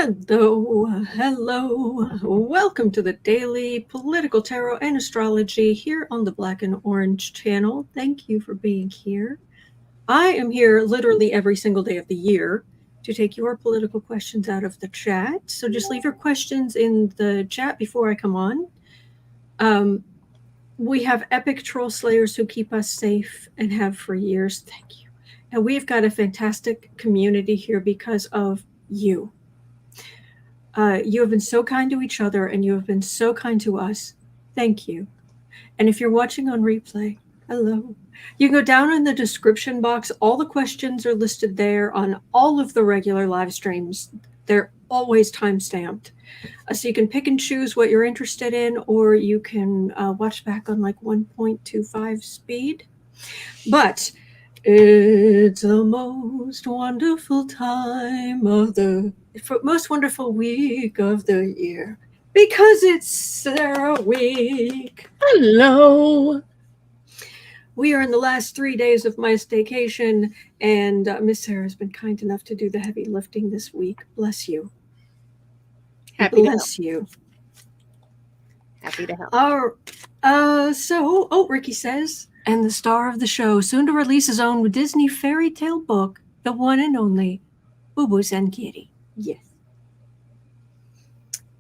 Hello. Welcome to the Daily Political Tarot and Astrology here on the Black and Orange channel. Thank you for being here. I am here literally every single day of the year to take your political questions out of the chat. So just leave your questions in the chat before I come on. We have epic troll slayers who keep us safe and have for years. Thank you. And we've got a fantastic community here because of you. You have been so kind to each other and you have been so kind to us. Thank you. And if you're watching on replay, hello. You can go down in the description box. All the questions are listed there on all of the regular live streams. They're always time-stamped. So you can pick and choose what you're interested in, or you can watch back on like 1.25 speed. But it's the most wonderful time of the most wonderful week of the year because it's Sarah week. Hello. We are in the last 3 days of my staycation, and Miss Sarah has been kind enough to do the heavy lifting this week. Bless you. Happy Bless you. Happy to help. Ricky says, and the star of the show, soon to release his own Disney fairy tale book, the one and only Boo Boo's and Kitty. Yes.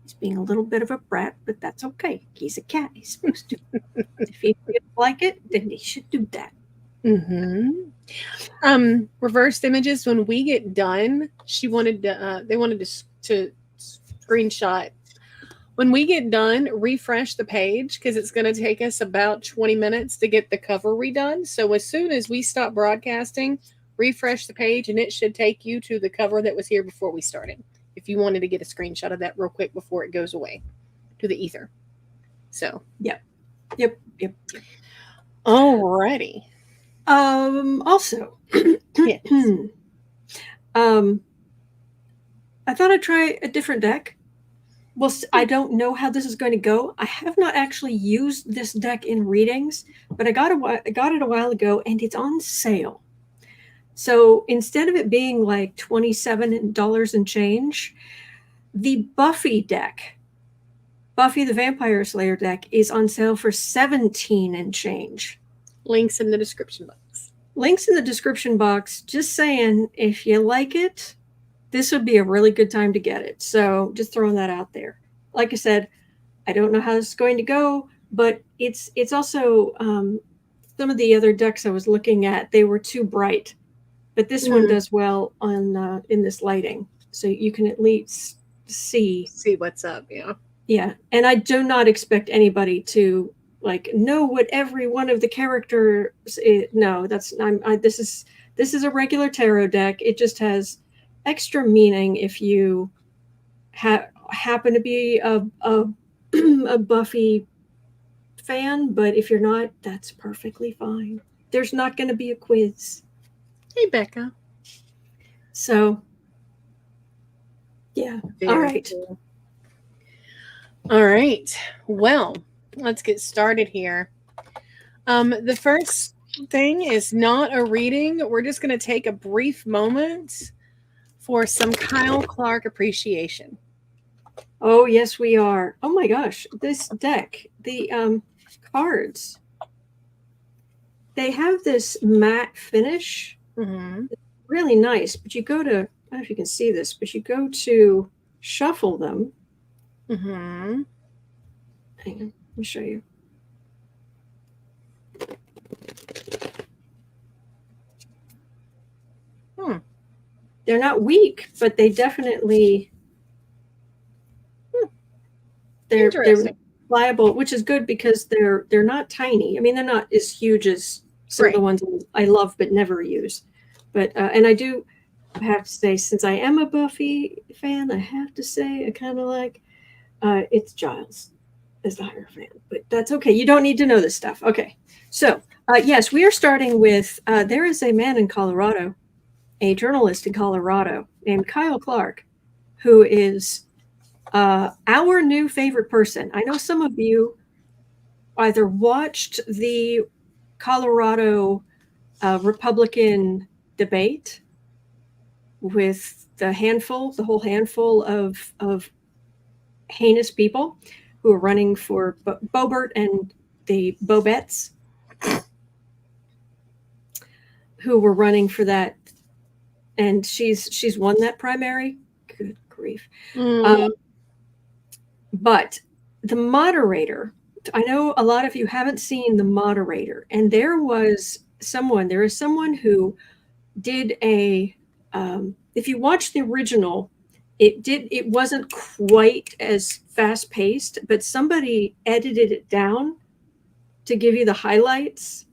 He's being a little bit of a brat, but that's okay. He's a cat. He's supposed to. If he feels like it, then he should do that. Mm-hmm. Reversed images. When we get done, they wanted to screenshot. When we get done, refresh the page because it's going to take us about 20 minutes to get the cover redone. So as soon as we stop broadcasting, refresh the page and it should take you to the cover that was here before we started. If you wanted to get a screenshot of that real quick before it goes away to the ether. So. Yep. Alrighty. Also. Yes. I thought I'd try a different deck. Well, I don't know how this is going to go. I have not actually used this deck in readings, but I got it a while ago, and it's on sale. So instead of it being like $27 and change, the Buffy deck, Buffy the Vampire Slayer deck, is on sale for $17 and change. Links in the description box. Links in the description box. Just saying, if you like it, this would be a really good time to get it. So just throwing that out there. Like I said, I don't know how this is going to go, but it's also some of the other decks I was looking at, they were too bright. But this one does well on in this lighting. So you can at least see what's up, yeah. Yeah. And I do not expect anybody to know what every one of the characters is. No, this is a regular tarot deck. It just has extra meaning if you happen to be a Buffy fan, but if you're not, that's perfectly fine. There's not going to be a quiz. Hey, Becca. So, yeah. Very all right. Cool. All right. Well, let's get started here. The first thing is not a reading. We're just going to take a brief moment for some Kyle Clark appreciation. Oh, yes, we are. Oh, my gosh. This deck, the cards, they have this matte finish. Mm-hmm. It's really nice. But you go to, I don't know if you can see this, but you go to shuffle them. Mm-hmm. Hang on, let me show you. They're not weak, but they definitely they're pliable, which is good because they're not tiny. I mean, they're not as huge as some of the ones I love but never use. But and I do have to say, since I am a Buffy fan, I have to say I kind of like it's Giles as the higher fan, but that's okay. You don't need to know this stuff. Okay, so yes, we are starting with there is a man in Colorado, a journalist in Colorado named Kyle Clark, who is our new favorite person. I know some of you either watched the Colorado Republican debate with the whole handful of heinous people who are running for Boebert and the Bobettes, who were running for that, and she's won that primary. Good grief. But the moderator, I know a lot of you haven't seen the moderator, and there is someone who did a if you watch the original, it wasn't quite as fast paced, but somebody edited it down to give you the highlights.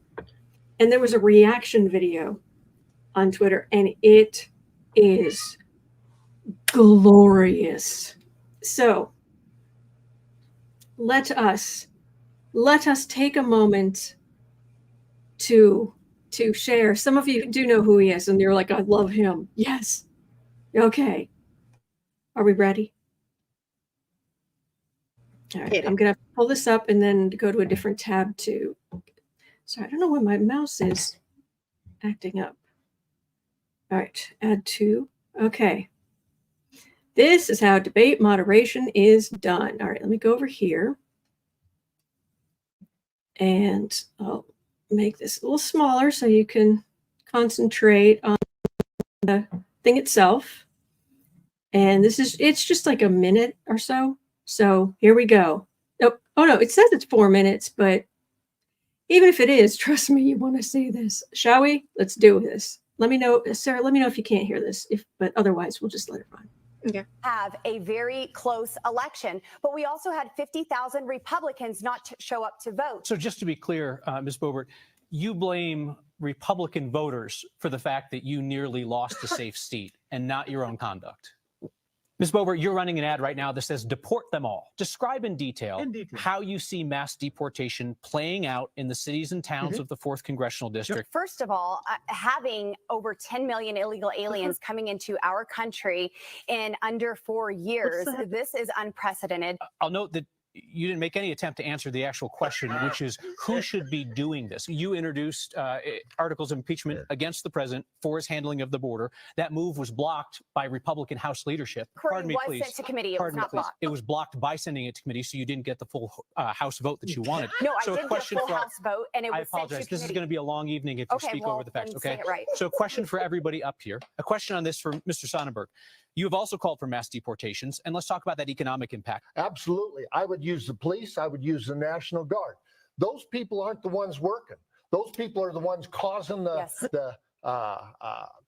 And there was a reaction video on Twitter, and it is glorious. So let us take a moment to share. Some of you do know who he is, and you're like, I love him. Yes. Okay. Are we ready? All right. I'm going to pull this up and then go to a different tab too. So I don't know why my mouse is acting up. All right. Add to. Okay. This is how debate moderation is done. All right. Let me go over here. And I'll make this a little smaller so you can concentrate on the thing itself. And it's just like a minute or so. So here we go. Oh no, it says it's 4 minutes, but even if it is, trust me, you want to see this. Shall we? Let's do this. Let me know, Sarah, let me know if you can't hear this, but otherwise we'll just let it run. Okay. Have a very close election, but we also had 50,000 Republicans not show up to vote. So just to be clear, Ms. Boebert, you blame Republican voters for the fact that you nearly lost a safe seat and not your own conduct. Ms. Boebert, you're running an ad right now that says deport them all. Describe in detail how you see mass deportation playing out in the cities and towns of the 4th Congressional District. First of all, having over 10 million illegal aliens coming into our country in under 4 years, this is unprecedented. I'll note that you didn't make any attempt to answer the actual question, which is who should be doing this? You introduced articles of impeachment against the president for his handling of the border. That move was blocked by Republican House leadership. Pardon me, please. Sent to committee. It was not blocked. It was blocked by sending it to committee, so you didn't get the full House vote that you wanted. No, so I did get a full House vote, and it was I apologize. Sent to this committee. Is going to be a long evening if you speak over the facts. Okay. Right. So, question for everybody up here. A question on this for Mr. Sonnenberg. You have also called for mass deportations, and let's talk about that economic impact. Absolutely. I would use the police. I would use the National Guard. Those people aren't the ones working. Those people are the ones causing the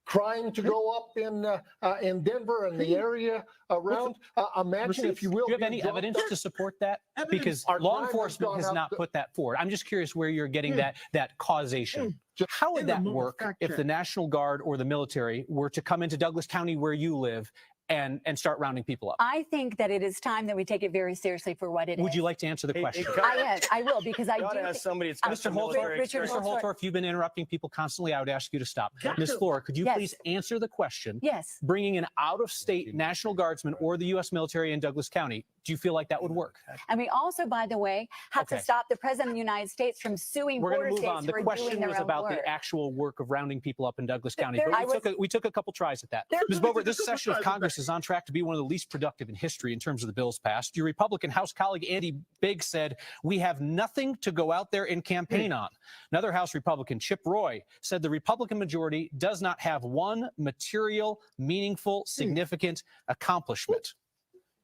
crime to go up in Denver and the area around. Imagine, if you will. Do you have any evidence to support that? Because law enforcement has not put that forward. I'm just curious where you're getting that causation. How would that work if the National Guard or the military were to come into Douglas County where you live and start rounding people up? I think that it is time that we take it very seriously for what it is. Would you like to answer the question? I will, because I do. Somebody Mr. Holtorf, you've been interrupting people constantly. I would ask you to stop. Ms. Flora, could you please answer the question? Yes. Bringing an out-of-state National Guardsman or the U.S. military in Douglas County, do you feel like that would work? And we also, by the way, have to stop the President of the United States from suing border states who are doing their own work. The question was about the actual work of rounding people up in Douglas County. But we took a couple tries at that. Ms. Boebert, this session of Congress is on track to be one of the least productive in history in terms of the bills passed. Your Republican House colleague Andy Biggs said, we have nothing to go out there and campaign on. Another House Republican, Chip Roy, said the Republican majority does not have one material, meaningful, significant accomplishment.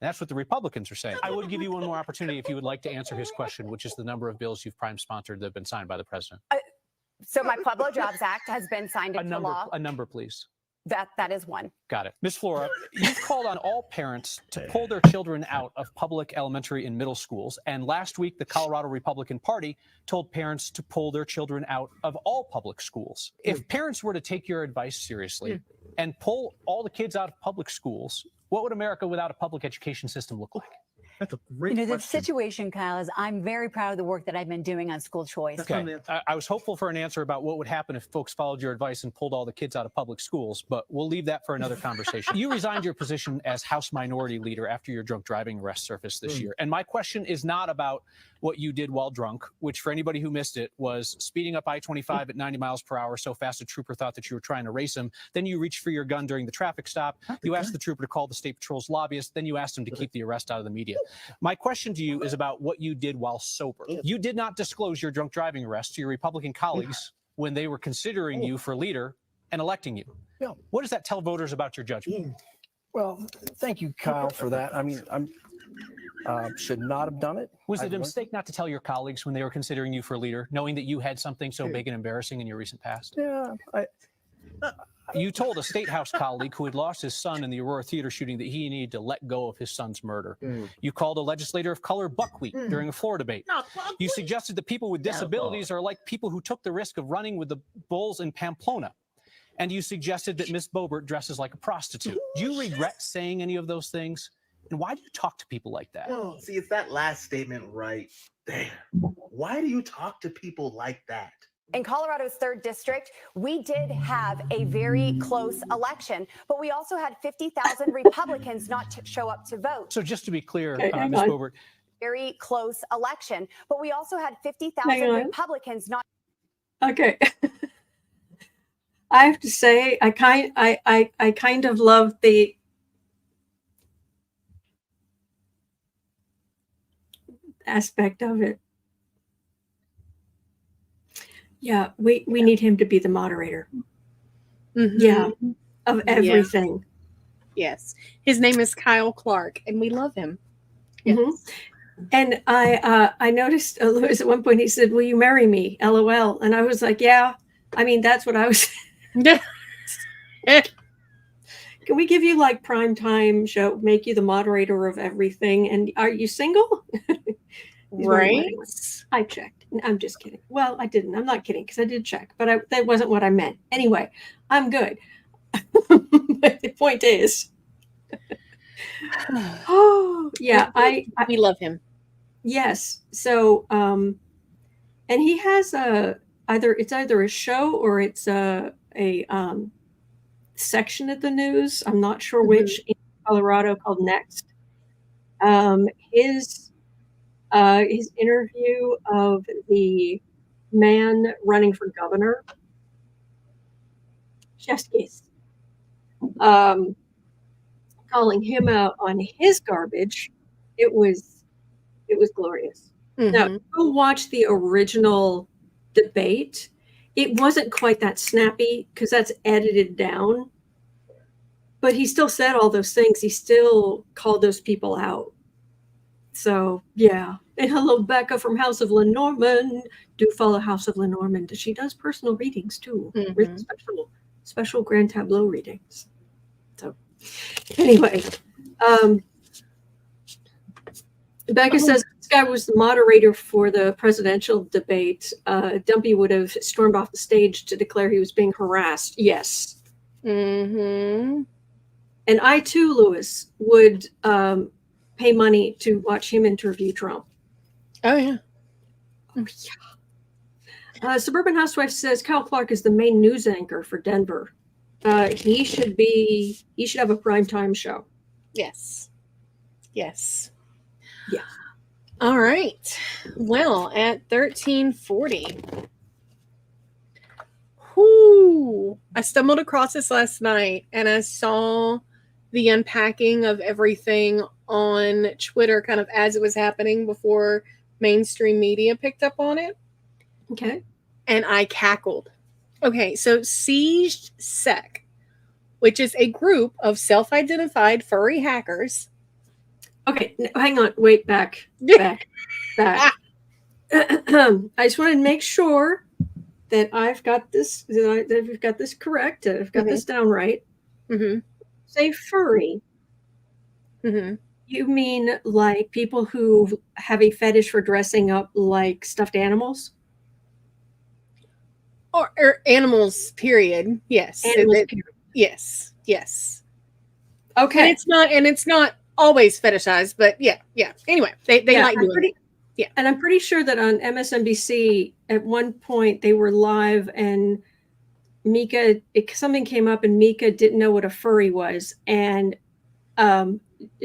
And that's what the Republicans are saying. I would give you one more opportunity if you would like to answer his question, which is the number of bills you've prime sponsored that have been signed by the president. So my Pueblo Jobs Act has been signed into law. A number, please. That is one. Got it. Ms. Flora, you've called on all parents to pull their children out of public elementary and middle schools. And last week, the Colorado Republican Party told parents to pull their children out of all public schools. If parents were to take your advice seriously and pull all the kids out of public schools, what would America without a public education system look like? That's a great question. The situation, Kyle, is I'm very proud of the work that I've been doing on school choice. Okay. I was hopeful for an answer about what would happen if folks followed your advice and pulled all the kids out of public schools, but we'll leave that for another conversation. You resigned your position as House Minority Leader after your drunk driving arrest surfaced this year. And my question is not about what you did while drunk, which for anybody who missed it was speeding up I-25 at 90 miles per hour so fast a trooper thought that you were trying to race him. Then you reached for your gun during the traffic stop. You asked the trooper to call the State Patrol's lobbyist. Then you asked him to keep the arrest out of the media. My question to you is about what you did while sober. You did not disclose your drunk driving arrest to your Republican colleagues when they were considering you for leader and electing you. What does that tell voters about your judgment? Well, thank you, Kyle, for that. I mean, should not have done it. Was it a mistake not to tell your colleagues when they were considering you for leader, knowing that you had something so big and embarrassing in your recent past? Yeah. You told a State House colleague who had lost his son in the Aurora Theater shooting that he needed to let go of his son's murder. You called a legislator of color buckwheat during a floor debate. You suggested that people with disabilities are like people who took the risk of running with the bulls in Pamplona. And you suggested that Miss Boebert dresses like a prostitute. Do you regret saying any of those things? And why do you talk to people like that? No, see, it's that last statement right there. Why do you talk to people like that? In Colorado's 3rd district, we did have a very close election, but we also had 50,000 Republicans not show up to vote. So just to be clear, Ms. Boebert. Very close election, but we also had 50,000 Republicans not. Okay. I have to say, I kind of love the aspect of it. Yeah, we need him to be the moderator. Yeah, of everything. Yes. His name is Kyle Clark, and we love him. Yes. And I noticed Lewis at one point, he said, "Will you marry me? LOL." And I was like, yeah, I mean, that's what I was. Can we give you like prime time show, make you the moderator of everything? And are you single? Right. I checked. I'm just kidding. Well, I didn't. I'm not kidding because I did check, but that wasn't what I meant. Anyway, I'm good. But the point is, oh yeah, we love him. Yes. So, and he has either a show or it's a section at the news. I'm not sure which in Colorado called Next. His interview of the man running for governor, Cheskis, calling him out on his garbage. It was glorious. Now, go watch the original debate. It wasn't quite that snappy because that's edited down, but he still said all those things. He still called those people out. So yeah. And hello, Becca from House of Lenormand. Do follow House of Lenormand. She does personal readings too. Really special grand tableau readings. So anyway, Becca says this guy was the moderator for the presidential debate. Dumpy would have stormed off the stage to declare he was being harassed. Yes. And I too, Lewis, would pay money to watch him interview Trump. Oh yeah. Oh yeah. Suburban Housewife says Kyle Clark is the main news anchor for Denver. He should have a primetime show. Yes. Yes. Yeah. All right. Well, at 1340. I stumbled across this last night and I saw the unpacking of everything on Twitter kind of as it was happening before mainstream media picked up on it. Okay. And I cackled. Okay, so SiegedSec, which is a group of self-identified furry hackers. Okay, hang on. Wait, back. I just want to make sure that I've got this, that we've got this correct. I've got this down right. Say furry. You mean like people who have a fetish for dressing up like stuffed animals? Or animals, period. Yes. Animals, period. Yes. Yes. Okay. And it's not always fetishized, but yeah. Anyway, they like doing it. Yeah. And I'm pretty sure that on MSNBC at one point they were live and something came up and Mika didn't know what a furry was. And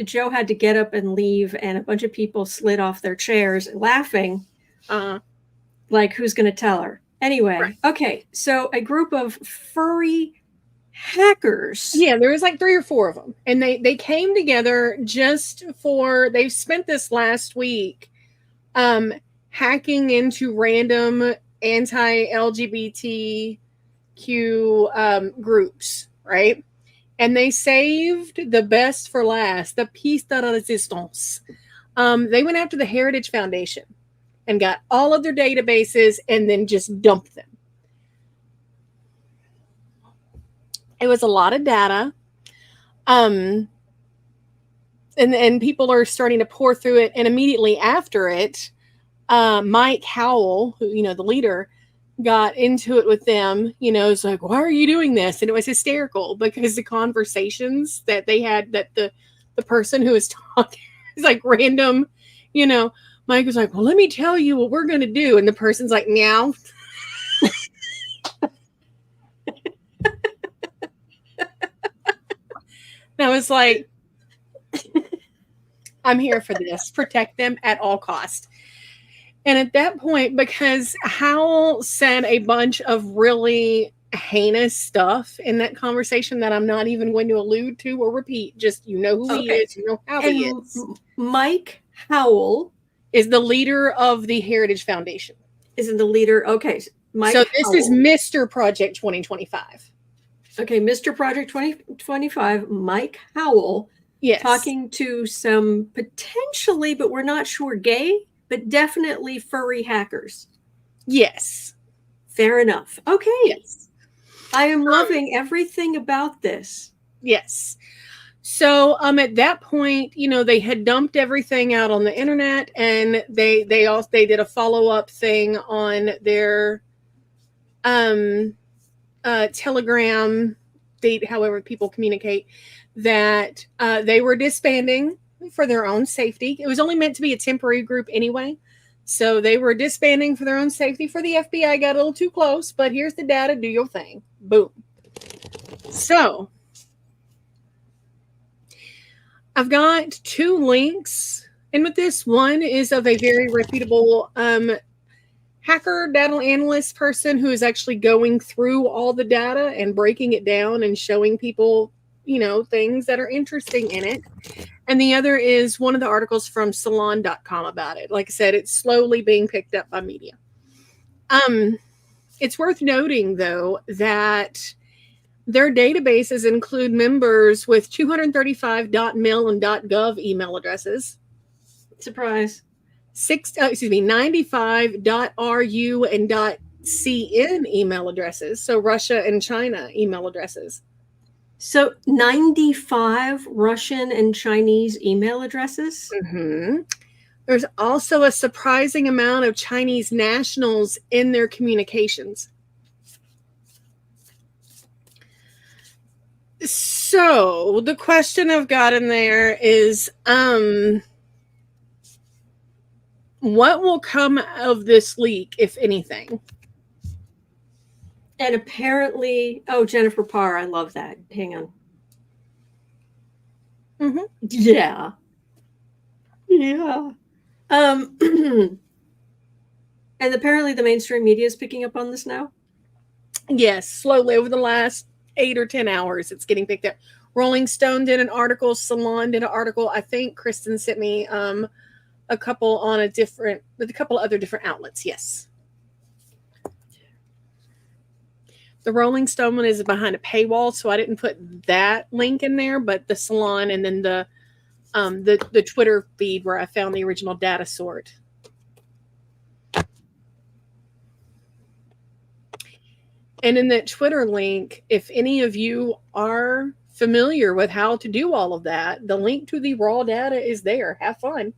Joe had to get up and leave, and a bunch of people slid off their chairs laughing. Like, who's going to tell her? Anyway, right. Okay, so a group of furry hackers. Yeah, there was like 3 or 4 of them. And they came together they've spent this last week hacking into random anti-LGBTQ groups, right? And they saved the best for last, the piece de resistance. They went after the Heritage Foundation and got all of their databases and then just dumped them. It was a lot of data. And people are starting to pour through it. And immediately after it, Mike Howell, who, the leader, got into it with them. It's like, why are you doing this? And it was hysterical because the conversations that they had, that the person who was talking is like random, Mike was like, well, let me tell you what we're going to do. And the person's like, meow. And I was like, I'm here for this. Protect them at all costs. And at that point, because Howell said a bunch of really heinous stuff in that conversation that I'm not even going to allude to or repeat, just who he is, how he is. Mike Howell is the leader of the Heritage Foundation. Isn't the leader? Okay. Mike so this Howell is Mr. Project 2025. Okay, Mr. Project 2025, Mike Howell. Yes. Talking to some potentially, but we're not sure, gay, but definitely furry hackers. Yes. Fair enough. Okay. Yes. I am loving everything about this. Yes. So at that point, they had dumped everything out on the internet, and they did a follow-up thing on their Telegram, however people communicate, that they were disbanding for their own safety. It was only meant to be a temporary group anyway. So they were disbanding for their own safety. For the FBI got a little too close, but here's the data, do your thing. Boom. So I've got 2 links. And with this, one is of a very reputable hacker data analyst person who is actually going through all the data and breaking it down and showing people, things that are interesting in it. And the other is one of the articles from salon.com about it. Like I said, it's slowly being picked up by media. It's worth noting, though, that their databases include members with 235.mil and .gov email addresses. Surprise. 95.ru and .cn email addresses. So Russia and China email addresses. So 95 Russian and Chinese email addresses? Mm-hmm. There's also a surprising amount of Chinese nationals in their communications. So the question I've got in there is, what will come of this leak, if anything? And apparently, Jennifer Parr, I love that. Hang on. Mm-hmm. Yeah. And apparently the mainstream media is picking up on this now? Yes, slowly over the last 8 or 10 hours, it's getting picked up. Rolling Stone did an article, Salon did an article. I think Kristen sent me a couple with a couple of other different outlets. Yes. The Rolling Stone one is behind a paywall, so I didn't put that link in there, but the Salon and then the Twitter feed where I found the original data sort. And in that Twitter link, if any of you are familiar with how to do all of that, the link to the raw data is there. Have fun.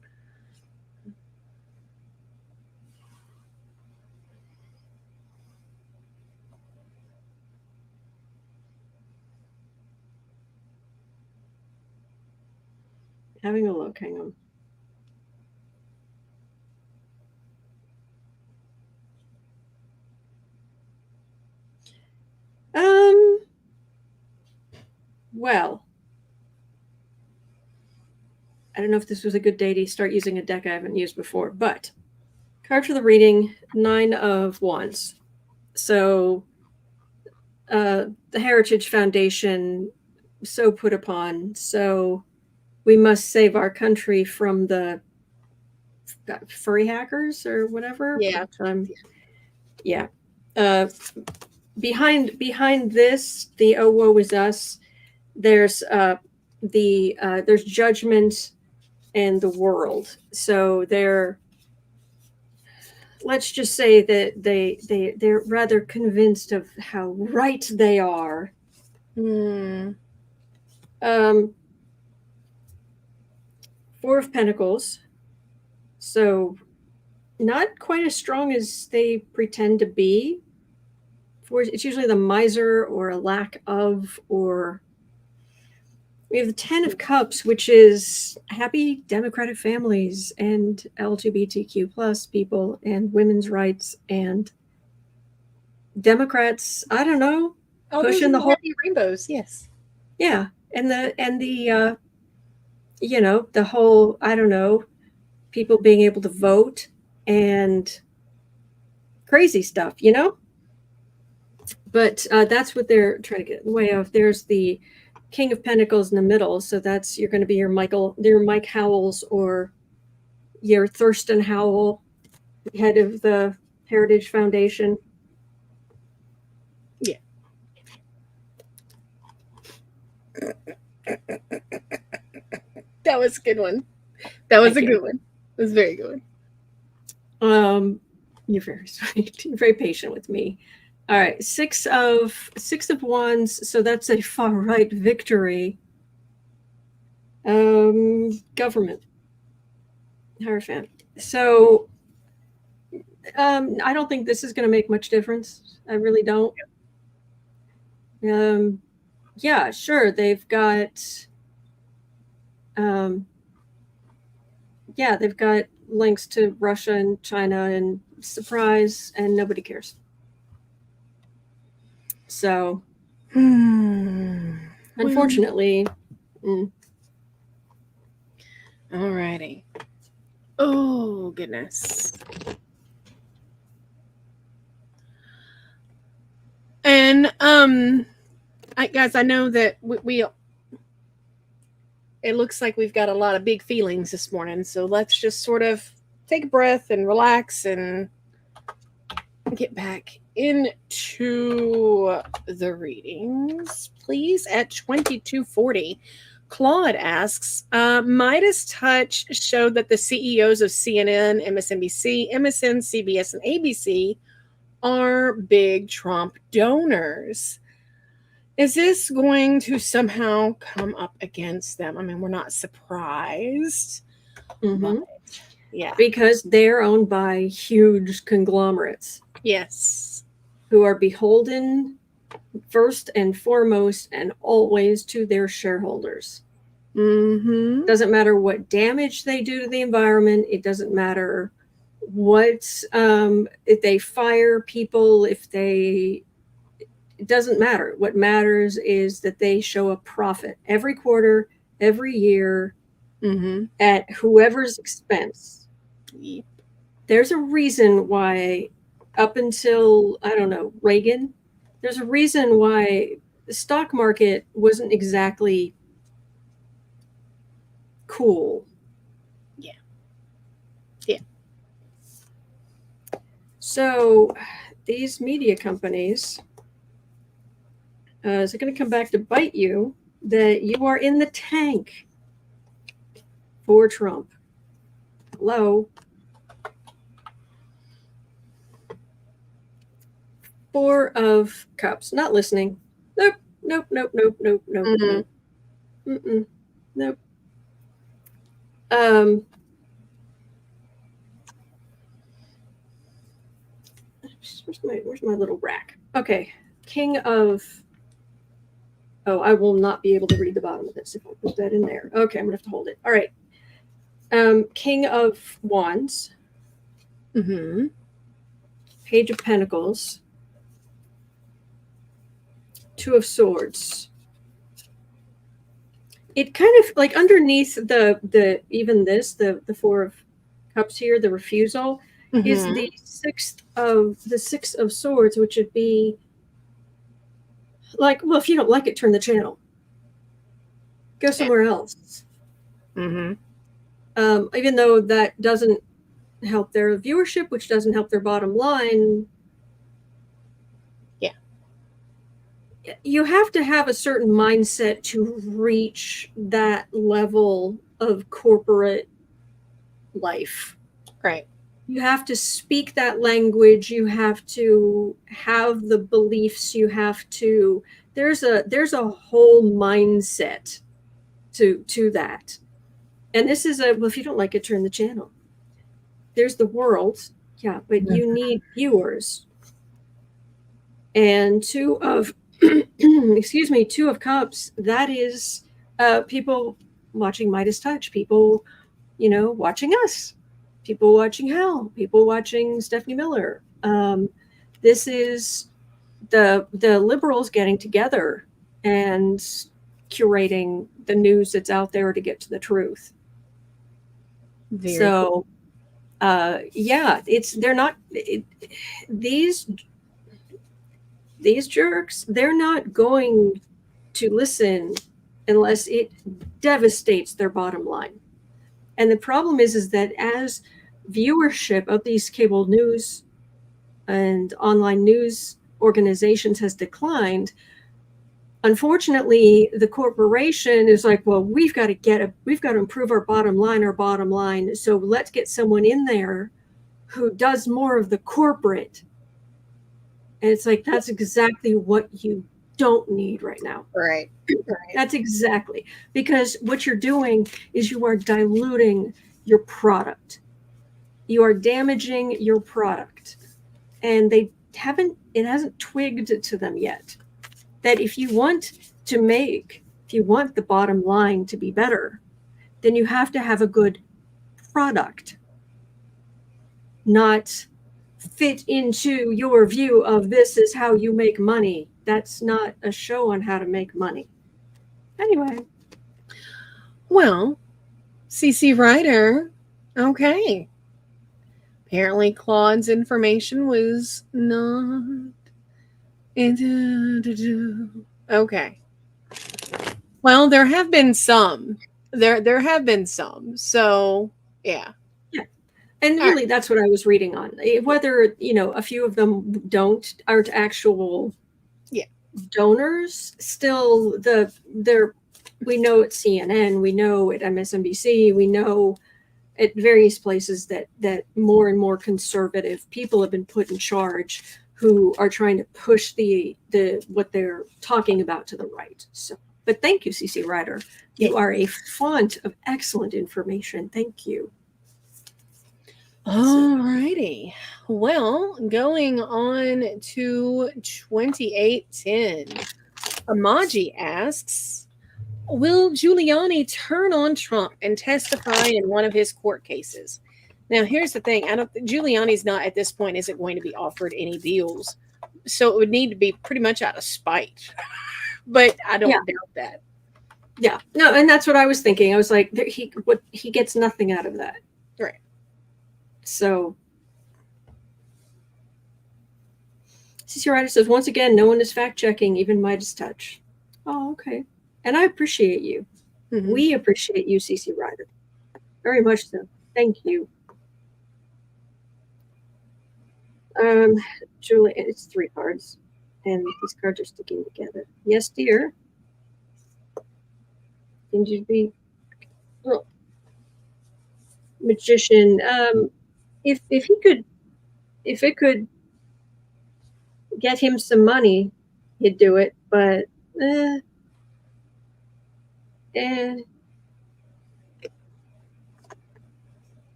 Having a look, hang on. Well, I don't know if this was a good day to start using a deck I haven't used before, but card for the reading, 9 of Wands. So the Heritage Foundation, so put upon, so we must save our country from the furry hackers or whatever. Yeah. But, yeah. Behind this, the oh woe is us, there's there's judgment and the world. So let's just say that they're rather convinced of how right they are. Hmm. 4 of Pentacles. So not quite as strong as they pretend to be. It's usually the miser or a lack of, or we have the 10 of Cups, which is happy democratic families and LGBTQ plus people and women's rights and Democrats. I don't know, pushing the whole happy rainbows. Yes. Yeah, and the the whole, I don't know, people being able to vote and crazy stuff, But that's what they're trying to get in the way of. There's the King of Pentacles in the middle, so you're going to be your Mike Howells or your Thurston Howell, head of the Heritage Foundation. Yeah. That was a good one. That was a good one. It was a very good one. You're very sweet. You're very patient with me. All right, 6 of Wands. So that's a far right victory. Government. Hierophant. So I don't think this is going to make much difference. I really don't. Yeah, sure. They've got. They've got links to Russia and China and surprise, and nobody cares. So, unfortunately. Alrighty. Oh, goodness. And, guys, I know that we it looks like we've got a lot of big feelings this morning. So let's just sort of take a breath and relax and get back into the readings, please. At 2240, Claude asks, Meidas Touch showed that the CEOs of CNN, MSNBC, MSN, CBS, and ABC are big Trump donors. Is this going to somehow come up against them? I mean, we're not surprised. Mm-hmm. But, yeah. Because they're owned by huge conglomerates. Yes. Who are beholden first and foremost and always to their shareholders. Mm-hmm. Doesn't matter what damage they do to the environment. It doesn't matter what, if they fire people, it doesn't matter. What matters is that they show a profit every quarter, every year, at whoever's expense. Yep. There's a reason why up until, I don't know, Reagan, there's a reason why the stock market wasn't exactly cool. Yeah. Yeah. So these media companies, is it going to come back to bite you that you are in the tank for Trump? Hello? 4 of Cups. Not listening. Nope. Nope. Nope. Nope. Nope. Nope. Nope. Mm-mm. Nope. Where's my little rack? Okay. King of. Oh, I will not be able to read the bottom of this if I put that in there. Okay, I'm gonna have to hold it. All right. King of Wands. Page of Pentacles. 2 of Swords. it kind of like underneath the even this the Four of Cups here, the refusal is the Six of Swords, which would be like, well, if you don't like it, turn the channel, go somewhere else. Even though that doesn't help their viewership, which doesn't help their bottom line. Yeah, you have to have a certain mindset to reach that level of corporate life. Right. You have to speak that language. You have to have the beliefs. You have to. There's a whole mindset to that. And this is well, if you don't like it, turn the channel. There's the world, yeah, but you need viewers. And Two of Two of Cups, that is people watching Meidas Touch, people, watching us, people watching Howell, people watching Stephanie Miller. This is the liberals getting together and curating the news that's out there to get to the truth. Very cool. They're not these jerks. They're not going to listen unless it devastates their bottom line. And the problem is that as viewership of these cable news and online news organizations has declined, unfortunately, the corporation is like, well, we've got to improve our bottom line. So let's get someone in there who does more of the corporate. And it's like, that's exactly what you don't need right now. Right. That's exactly, because what you're doing is you are diluting your product. You are damaging your product. And it hasn't twigged to them yet that if you want the bottom line to be better, then you have to have a good product, not fit into your view of this is how you make money. That's not a show on how to make money. Anyway. Well, CC Ryder, okay. Apparently Claude's information was not... Okay. Well, there have been some. There have been some. So, yeah. Yeah. And really, that's what I was reading on. Whether, a few of them aren't actual donors, still we know at CNN, we know at MSNBC, we know at various places that more and more conservative people have been put in charge who are trying to push the what they're talking about to the right. So, but thank you, CC Ryder. You are a font of excellent information. Thank you. All righty. Well, going on to 2810. Amaji asks, will Giuliani turn on Trump and testify in one of his court cases? Now, here's the thing. Giuliani's not at this point isn't going to be offered any deals. So it would need to be pretty much out of spite. But I don't doubt that. Yeah. No, and that's what I was thinking. I was like, he gets nothing out of that. Right. So CC Ryder says, once again, no one is fact-checking, even Meidas Touch. Oh, okay. And I appreciate you. Mm-hmm. We appreciate you, CC Ryder. Very much so. Thank you. Julie, it's 3 cards. And these cards are sticking together. Yes, dear. Can you be magician? If it could get him some money, he'd do it. But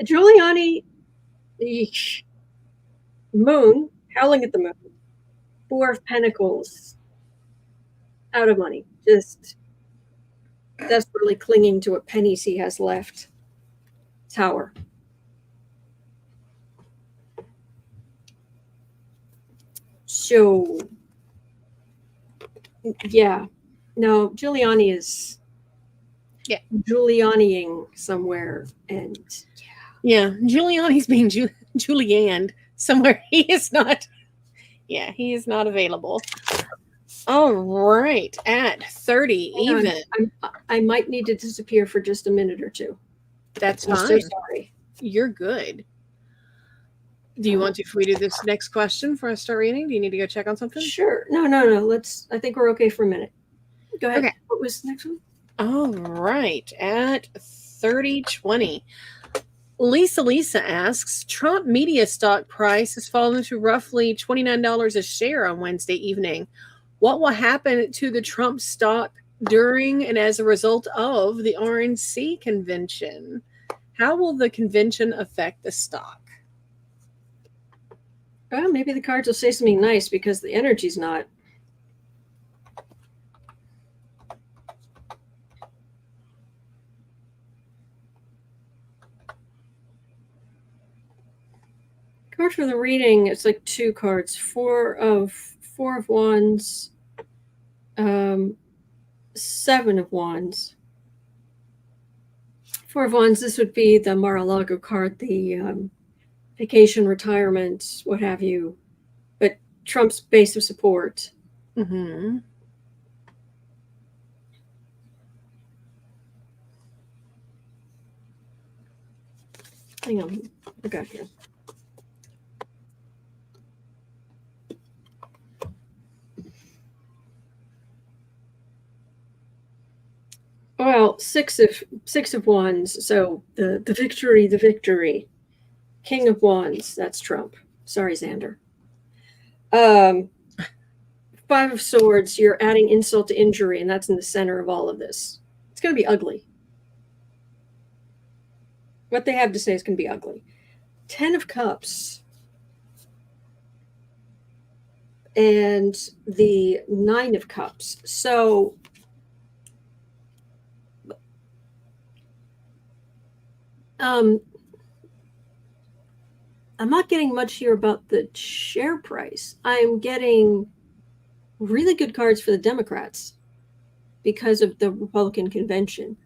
Giuliani, moon, howling at the moon, 4 of Pentacles, out of money, just desperately clinging to what pennies he has left. Tower. So, yeah, No, Giuliani is Giulianiing somewhere, and Giuliani's being Julianed somewhere. He is not. Yeah, he is not available. All right, at 30 even. I might need to disappear for just a minute or two. That's I'm fine. so sorry. You're good. Do you want to, if we do this next question before I start reading? Do you need to go check on something? Sure. No. I think we're okay for a minute. Go ahead. Okay. What was the next one? All right. At 3020. Lisa asks, Trump media stock price has fallen to roughly $29 a share on Wednesday evening. What will happen to the Trump stock during and as a result of the RNC convention? How will the convention affect the stock? Well, maybe the cards will say something nice because the energy's not. Card for the reading, it's like two cards. Four of Wands, 7 of Wands. 4 of Wands, this would be the Mar-a-Lago card, the vacation, retirement, what have you, but Trump's base of support. Mm-hmm. Hang on, I got here. Well, six of Wands, so the victory. King of Wands, that's Trump. Sorry, Xander. 5 of Swords, you're adding insult to injury, and that's in the center of all of this. It's going to be ugly. What they have to say is going to be ugly. 10 of Cups. And the 9 of Cups. So I'm not getting much here about the share price. I'm getting really good cards for the Democrats because of the Republican convention.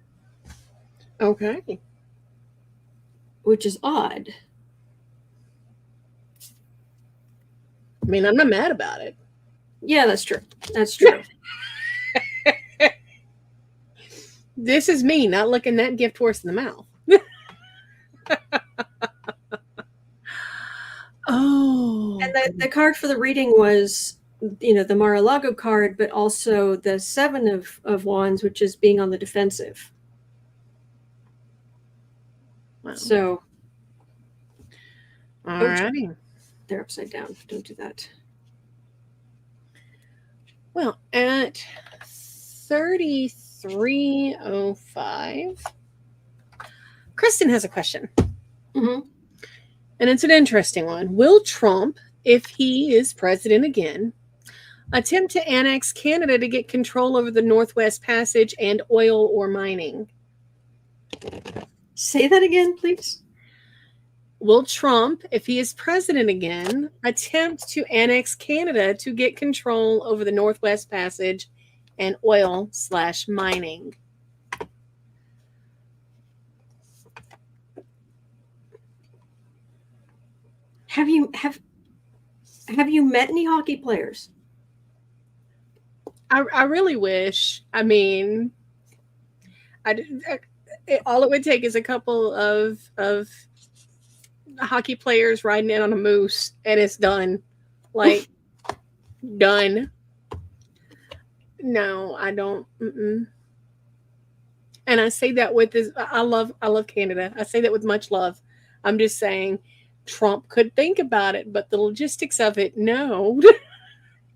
Okay. Which is odd. I mean, I'm not mad about it. Yeah, that's true. That's true. This is me not looking that gift horse in the mouth. Oh. And the card for the reading was, the Mar-a-Lago card, but also the 7 of Wands, which is being on the defensive. Wow. So. All righty. They're upside down. Don't do that. Well, at 33:05, Kristen has a question. Mm-hmm. And it's an interesting one. Will Trump, if he is president again, attempt to annex Canada to get control over the Northwest Passage and oil or mining? Say that again, please. Will Trump, if he is president again, attempt to annex Canada to get control over the Northwest Passage and oil/mining? Have you met any hockey players? I really wish. I mean, all it would take is a couple of hockey players riding in on a moose, and it's done. Like, done. No, I don't. Mm-mm. And I say that with this. I love Canada. I say that with much love. I'm just saying, Trump could think about it, but the logistics of it, no,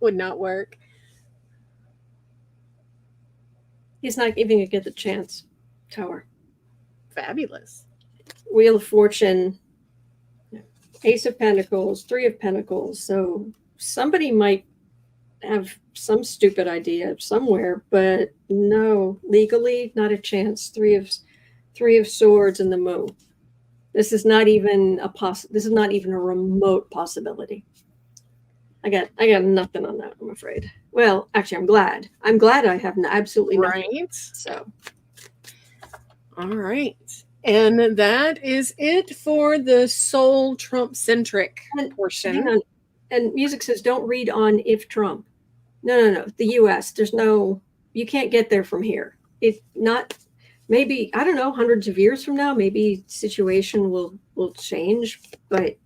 would not work. He's not even gonna get the chance. Tower. Fabulous. Wheel of Fortune. Ace of Pentacles, 3 of Pentacles. So somebody might have some stupid idea somewhere, but no, legally, not a chance. 3 of Swords and the Moon. This is not even this is not even a remote possibility. I got nothing on that, I'm afraid. Well, actually, I'm glad. I'm glad I have absolutely nothing. Right. So, all right. And that is it for the sole Trump-centric portion. Hang on. And music says, don't read on if Trump. No. The U.S. There's no, you can't get there from here. It's not, maybe, I don't know, hundreds of years from now, maybe situation will change, but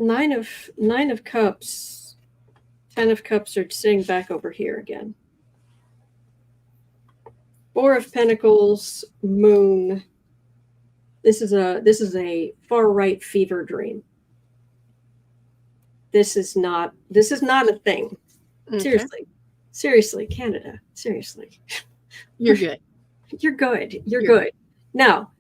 9 of Cups, 10 of Cups are sitting back over here again. 4 of Pentacles, Moon. This is a far right fever dream. This is not a thing. Okay. Seriously, Canada. Seriously. You're good. You're good. You're good. Now,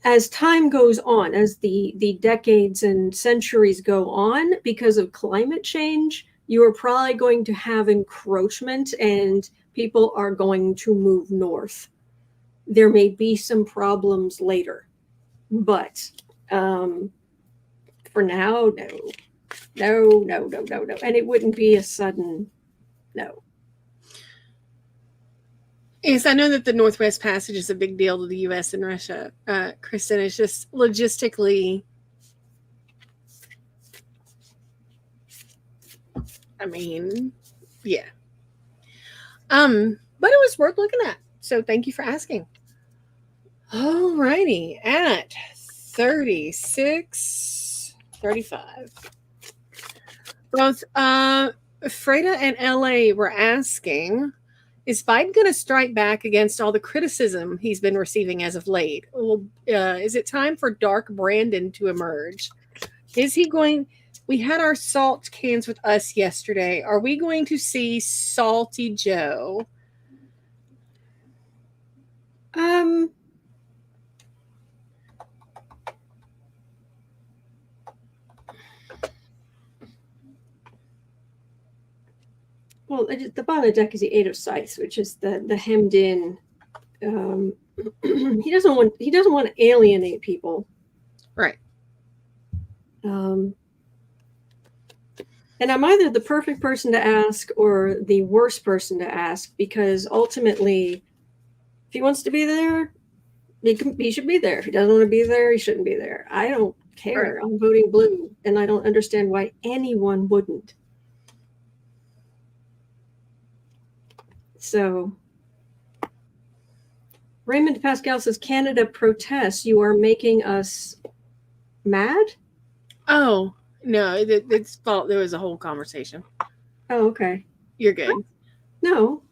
as time goes on, as the decades and centuries go on, because of climate change, you are probably going to have encroachment and people are going to move north. There may be some problems later, but for now, no. And it wouldn't be a sudden no. Yes, I know that the Northwest Passage is a big deal to the U.S. and Russia. Kristen, it's just logistically, I mean, yeah. But it was worth looking at. So thank you for asking. All righty, at 36:35. Both Freda and LA were asking, is Biden going to strike back against all the criticism he's been receiving as of late? Well, is it time for Dark Brandon to emerge? Is he going? We had our salt cans with us yesterday. Are we going to see Salty Joe? Well, the bottom of the deck is the 8 of Scythes, which is the hemmed in. He doesn't want to alienate people, right? And I'm either the perfect person to ask or the worst person to ask, because ultimately, if he wants to be there, he should be there. If he doesn't want to be there, he shouldn't be there. I don't care. Right. I'm voting blue, and I don't understand why anyone wouldn't. So, Raymond Pascal says, Canada protests. You are making us mad? Oh, no, it's fault. There was a whole conversation. Oh, okay. You're good. No.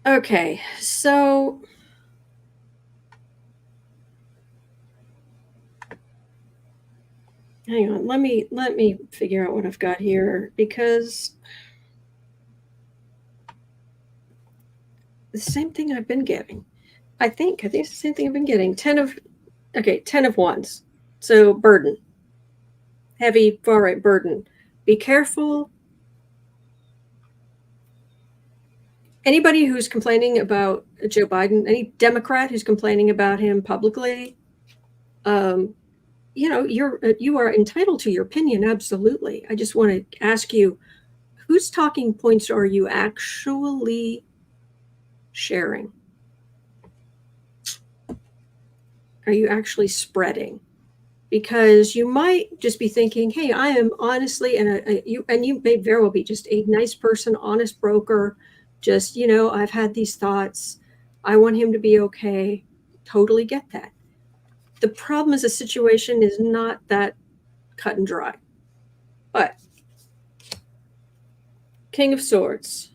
Okay, so hang on, let me figure out what I've got here, because the same thing I've been getting. I think it's the same thing I've been getting. 10 of Wands. So burden. Heavy far right burden. Be careful. Anybody who's complaining about Joe Biden, any Democrat who's complaining about him publicly, you are entitled to your opinion, absolutely. I just want to ask you, whose talking points are you actually sharing? Are you actually spreading? Because you might just be thinking, hey, I am honestly, and you may very well be just a nice person, honest broker. Just, I've had these thoughts. I want him to be okay. Totally get that. The problem is the situation is not that cut and dry. But King of Swords,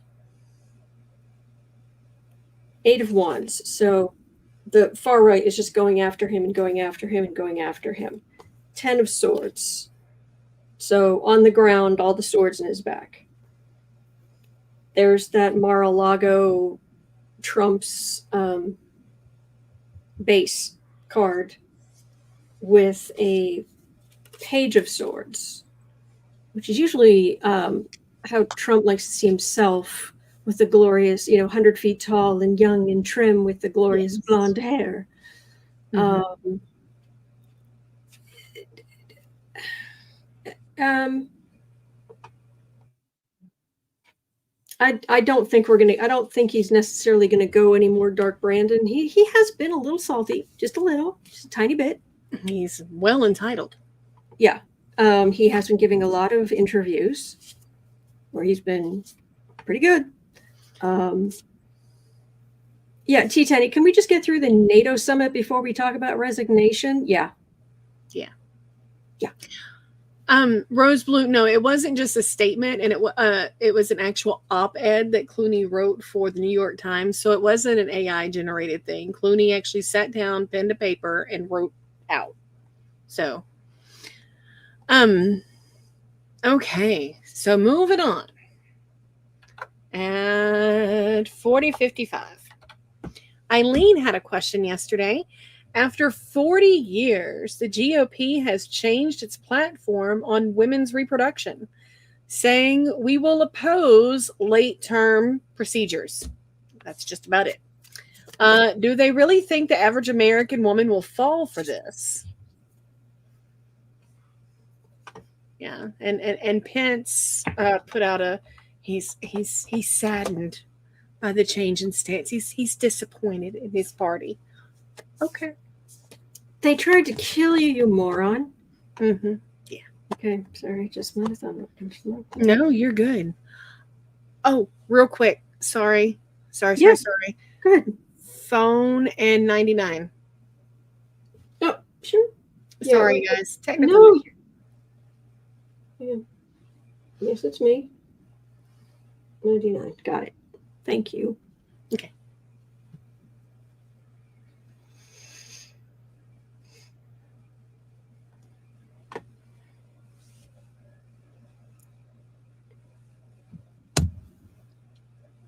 8 of Wands. So the far right is just going after him and going after him and going after him. 10 of Swords. So on the ground, all the swords in his back. There's that Mar-a-Lago Trump's base card with a Page of Swords, which is usually how Trump likes to see himself, with the glorious, 100 feet tall and young and trim with the glorious blonde hair. Mm-hmm. I don't think I don't think he's necessarily gonna go any more Dark Brandon. He has been a little salty, just a tiny bit. He's well entitled. Yeah. He has been giving a lot of interviews where he's been pretty good. Yeah, T-Tenny, can we just get through the NATO summit before we talk about resignation? Yeah. Rose Blue, no, it wasn't just a statement, and it was an actual op-ed that Clooney wrote for the New York Times, so it wasn't an AI generated thing. Clooney actually sat down, pen to paper, and wrote out. So, okay, so moving on. At 40:55, Eileen had a question yesterday. After 40 years, the GOP has changed its platform on women's reproduction, saying we will oppose late-term procedures. That's just about it. Do they really think the average American woman will fall for this? Yeah, and Pence put out he's saddened by the change in stance. He's disappointed in his party. Okay. They tried to kill you, you moron. Mm-hmm. Yeah. Okay. Sorry. Just my thumb. No, you're good. Oh, real quick. Sorry. Go ahead. Phone and 99. Oh, sure. Sorry, guys. Technical. No. Yeah. Yes, it's me. 99. Got it. Thank you. Okay.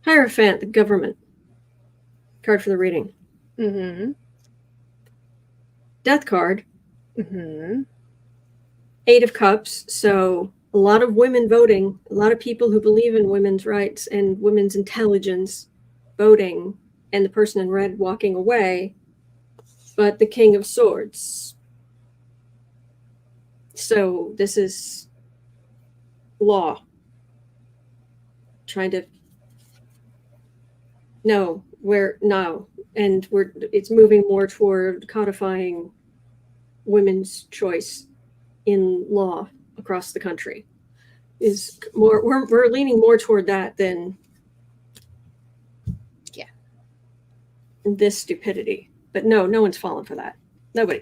Hierophant, the government. Card for the reading. Mm-hmm. Death card. Mm-hmm. 8 of Cups. So a lot of women voting, a lot of people who believe in women's rights and women's intelligence voting, and the person in red walking away. But the King of Swords. So this is law. Trying to and it's moving more toward codifying women's choice in law across the country. Is more we're leaning more toward that than this stupidity. But no one's falling for that. Nobody.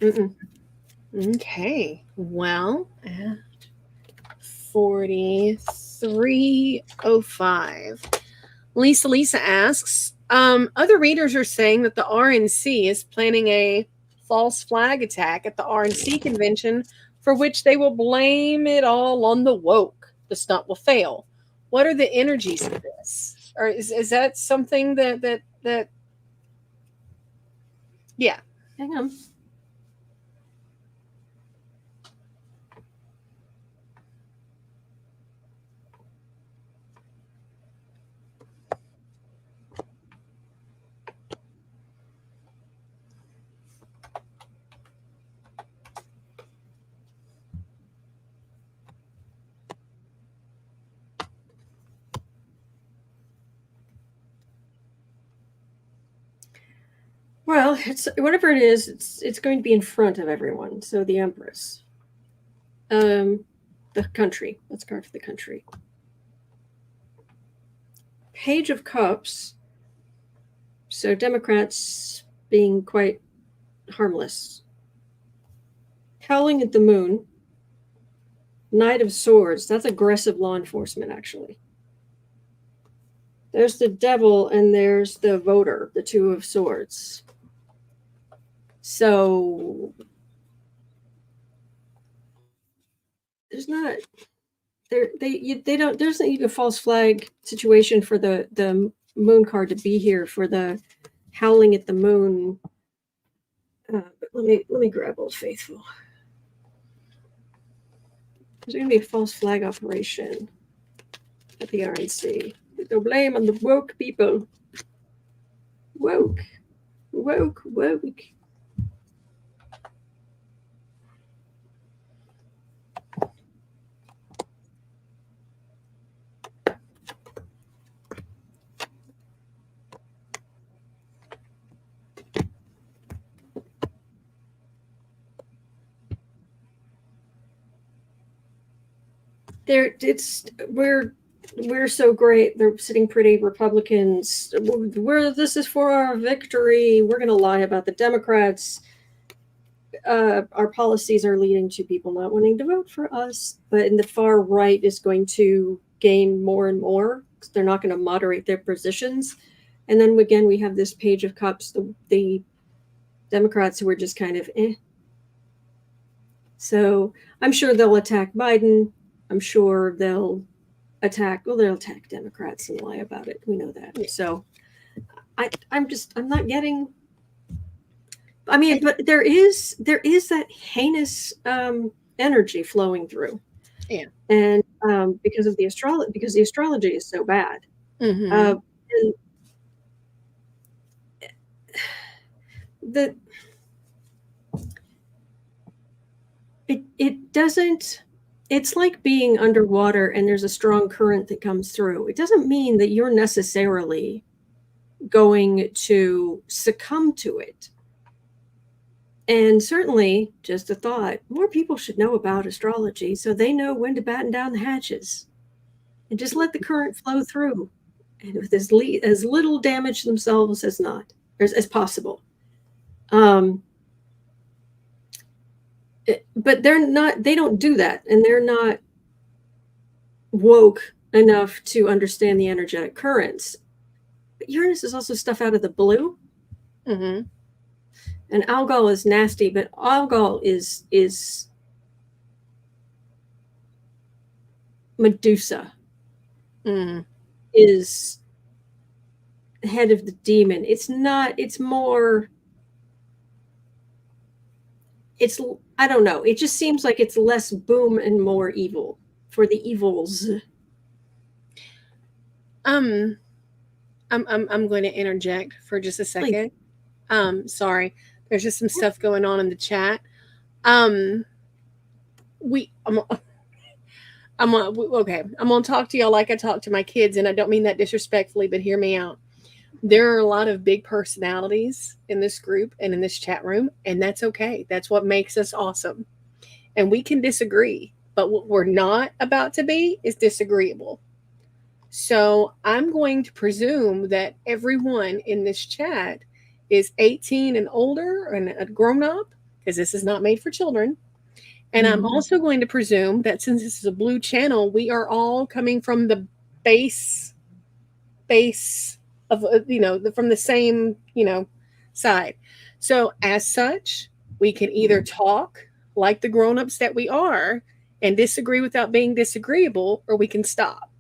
Mm-mm. Okay. Well, at 43:05. Lisa asks, other readers are saying that the RNC is planning a false flag attack at the RNC Convention, for which they will blame it all on the woke. The stunt will fail. What are the energies of this? Or is that something that yeah. Hang on. Well, it's whatever it is, it's going to be in front of everyone. So the Empress. The country. Let's card for the country. Page of Cups. So Democrats being quite harmless. Howling at the Moon. Knight of Swords. That's aggressive law enforcement, actually. There's the Devil and there's the Voter, the 2 of Swords. So there's not they don't there's not even a false flag situation for the moon card to be here for the Howling at the Moon Let me grab Old Faithful. There's going to be a false flag operation at the RNC. No blame on the woke people. Woke. Woke. Woke. We're so great. They're sitting pretty, Republicans. This is for our victory. We're going to lie about the Democrats. Our policies are leading to people not wanting to vote for us. But in the far right is going to gain more and more because they're not going to moderate their positions. And then again, we have this page of cops, the Democrats who are just kind of eh. So I'm sure they'll attack Biden. I'm sure they'll attack Democrats and lie about it. We know that. So I'm not getting, I mean, but there is that heinous energy flowing through. Yeah. And because the astrology is so bad. Mm-hmm. And it doesn't. It's like being underwater and there's a strong current that comes through. It doesn't mean that you're necessarily going to succumb to it. And certainly, just a thought, more people should know about astrology so they know when to batten down the hatches and just let the current flow through and with as little damage themselves as possible. But they don't do that, and they're not woke enough to understand the energetic currents. But Uranus is also stuff out of the blue. Mm-hmm. And Algol is nasty, but Algol is Medusa. Mm. Is head of the demon. It's more, I don't know. It just seems like it's less boom and more evil for the evils. I'm going to interject for just a second. Sorry. There's just some stuff going on in the chat. I'm gonna talk to y'all like I talk to my kids, and I don't mean that disrespectfully, but hear me out. There are a lot of big personalities in this group and in this chat room, and that's okay. That's what makes us awesome. And we can disagree, but what we're not about to be is disagreeable. So I'm going to presume that everyone in this chat is 18 and older and a grown-up, because this is not made for children. And I'm also going to presume that since this is a blue channel, we are all coming from the base of, from the same, side. So as such, we can either talk like the grown-ups that we are and disagree without being disagreeable, or we can stop.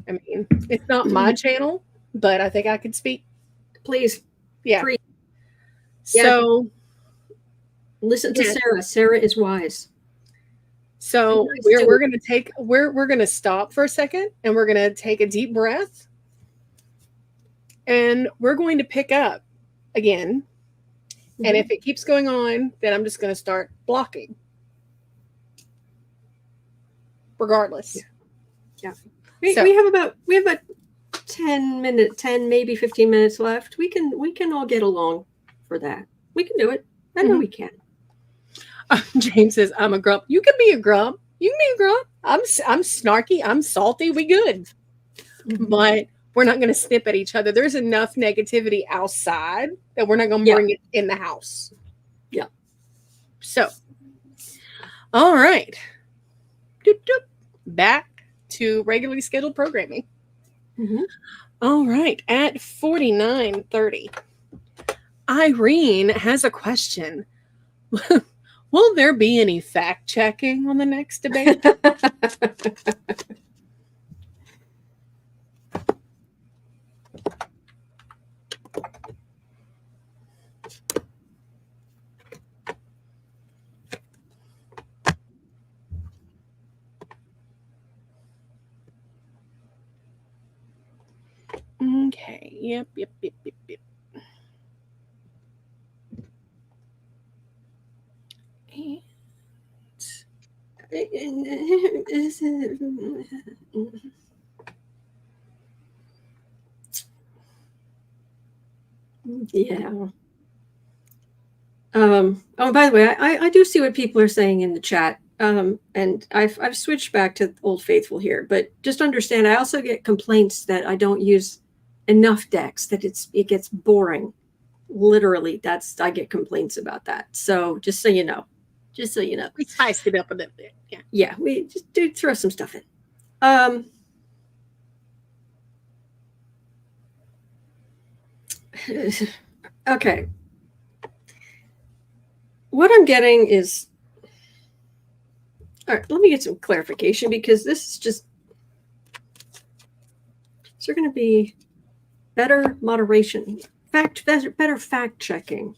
I mean, it's not my channel, but I think I could speak. Please. Yeah. Please. So listen to Sarah. Sarah is wise. So we're going to stop for a second, and we're going to take a deep breath, and we're going to pick up again. Mm-hmm. And if it keeps going on, then I'm just going to start blocking. Regardless. Yeah. We have about 10 maybe 15 minutes left. We can all get along for that. We can do it. I know we can. James says, I'm a grump. You can be a grump. You can be a grump. I'm snarky. I'm salty. We good. But we're not going to snip at each other. There's enough negativity outside that we're not going to bring it in the house. Yeah. So, all right. Back to regularly scheduled programming. Mm-hmm. All right. At 49:30, Irene has a question. Will there be any fact checking on the next debate? Yep. Yeah. Oh, by the way, I do see what people are saying in the chat. And I've switched back to Old Faithful here, but just understand, I also get complaints that I don't use enough decks, that it gets boring. Literally, I get complaints about that. So just so you know. We spiced it up a little bit. Yeah. Yeah, we just do throw some stuff in. Okay. What I'm getting is, all right, let me get some clarification, because this is just, is there going to be better moderation, better fact checking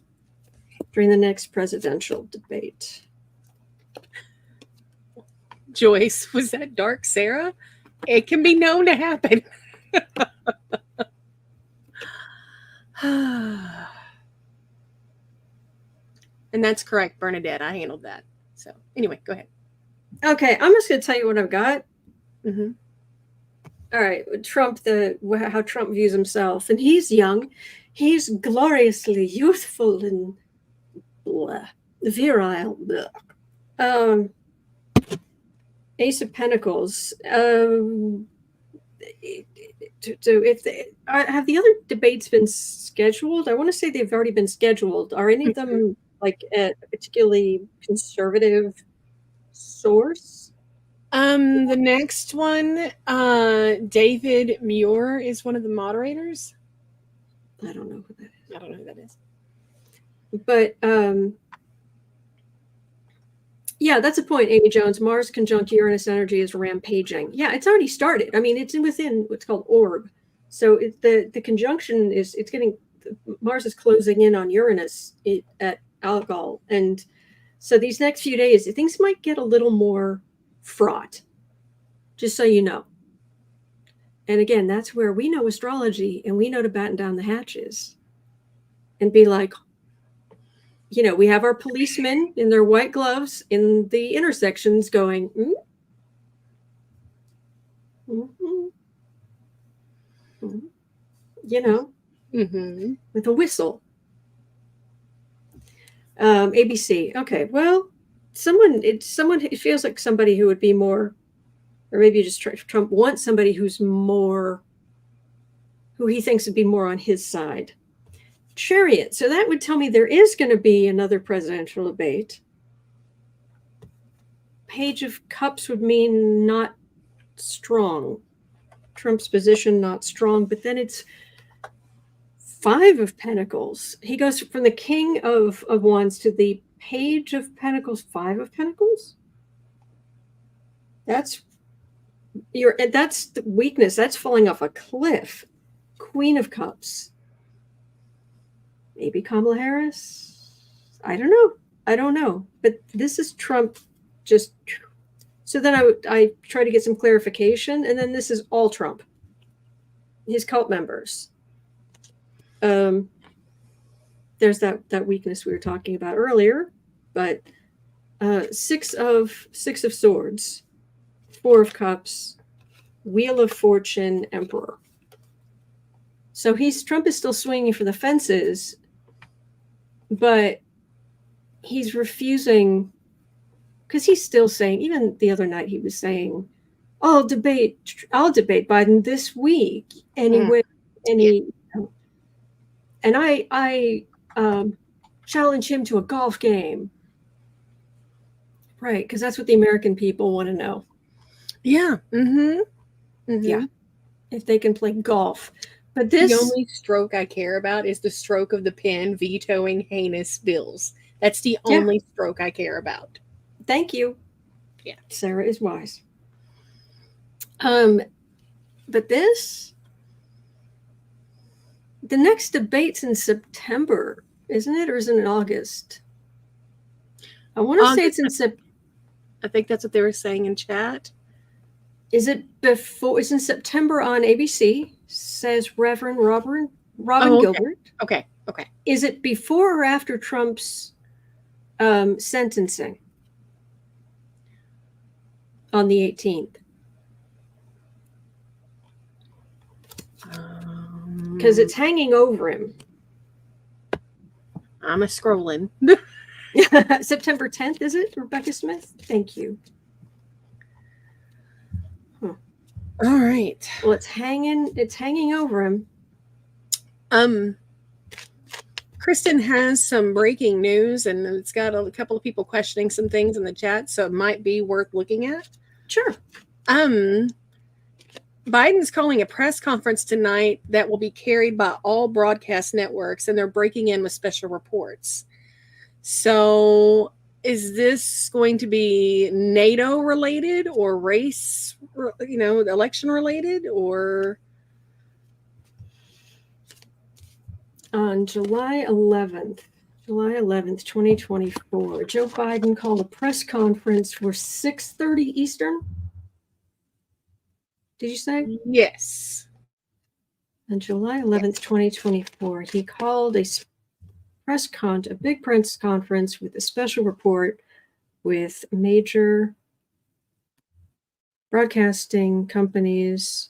during the next presidential debate? Joyce, was that Dark Sarah? It can be known to happen. And that's correct, Bernadette. I handled that. So anyway, go ahead. Okay, I'm just going to tell you what I've got. Mm-hmm. All right, Trump, how Trump views himself. And he's young. He's gloriously youthful and blah, virile. Blah. Ace of Pentacles. So have the other debates been scheduled? I want to say they've already been scheduled. Are any of them like at a particularly conservative source? The next one, David Muir is one of the moderators. I don't know who that is. I don't know who that is. But yeah, that's a point, Amy Jones. Mars conjunct Uranus energy is rampaging. Yeah, it's already started. I mean, it's within what's called orb. So the conjunction is, it's getting, Mars is closing in on Uranus at Algol. And so these next few days, things might get a little more fraught, just so you know. And again, that's where we know astrology, and we know to batten down the hatches and be like, you know, we have our policemen in their white gloves in the intersections going, you know, with a whistle. ABC. Okay, well, it feels like somebody who would be more, or maybe just Trump wants somebody who's more, who he thinks would be more on his side. Chariot. So that would tell me there is going to be another presidential debate. Page of Cups would mean not strong. Trump's position not strong, but then it's Five of Pentacles. He goes from the King of Wands to the Page of Pentacles, Five of Pentacles. That's the weakness. That's falling off a cliff. Queen of Cups. Maybe Kamala Harris. I don't know. But this is Trump just. So then I try to get some clarification, and then this is all Trump. His cult members. There's that weakness we were talking about earlier, but six of Swords, Four of Cups, Wheel of Fortune, Emperor. So Trump is still swinging for the fences, but he's refusing, because he's still saying, even the other night he was saying, I'll debate Biden this week. And I challenge him to a golf game. Right, because that's what the American people want to know. Yeah. Yeah. If they can play golf. But the only stroke I care about is the stroke of the pen vetoing heinous bills. That's the only stroke I care about. Thank you. Yeah. Sarah is wise. But the next debate's in September, isn't it? Or is it in August? I want to say it's in September. I think that's what they were saying in chat. Is it before? It's in September on ABC, says Reverend Robin Gilbert. Okay. Is it before or after Trump's sentencing on the 18th? Because it's hanging over him. I'm scrolling. September 10th, is it, Rebecca Smith? Thank you. All right. Well, it's hanging over him. Kristen has some breaking news, and it's got a couple of people questioning some things in the chat, so it might be worth looking at. Sure. Biden's calling a press conference tonight that will be carried by all broadcast networks, and they're breaking in with special reports. So is this going to be NATO related or race, election related, or? On July 11th, 2024, Joe Biden called a press conference for 6:30 Eastern. Did you say? Yes. On July 11th, 2024, he called a big press conference with a special report with major broadcasting companies.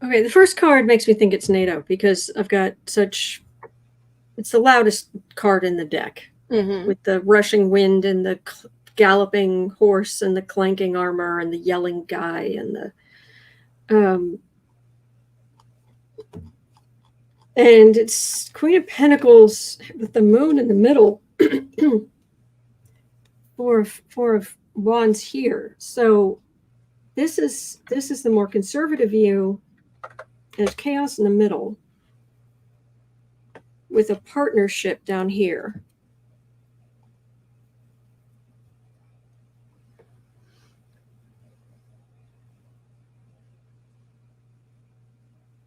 Okay, the first card makes me think it's NATO because I've got it's the loudest card in the deck with the rushing wind and the galloping horse and the clanking armor and the yelling guy and the and it's Queen of Pentacles with the moon in the middle. Four of Wands here. So this is the more conservative view. There's chaos in the middle with a partnership down here.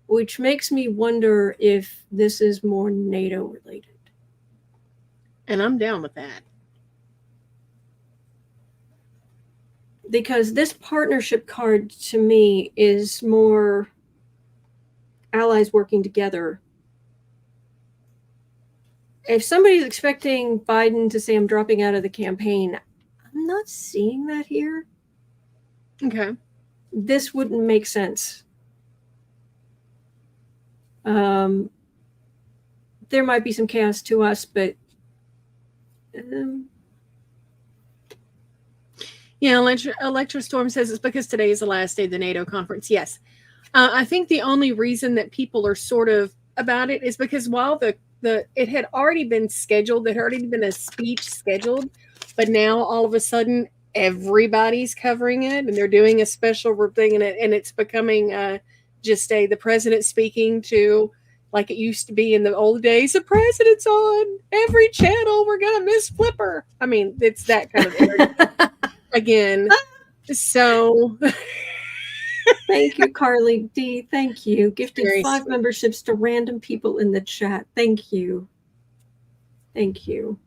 Which makes me wonder if this is more NATO related. And I'm down with that. Because this partnership card to me is more allies working together. If somebody's expecting Biden to say I'm dropping out of the campaign, I'm not seeing that here. Okay. This wouldn't make sense. There might be some chaos to us, but yeah, Electra Storm says it's because today is the last day of the NATO conference. Yes. I think the only reason that people are sort of about it is because while it had already been scheduled, there had already been a speech scheduled, but now all of a sudden everybody's covering it and they're doing a special thing, and it's becoming just the president speaking to, like it used to be in the old days, the president's on every channel, we're gonna miss Flipper. I mean, it's that kind of energy again. So thank you, Carly D. Thank you. Gifted Very 5 sweet. memberships to random people in the chat. Thank you. Thank you.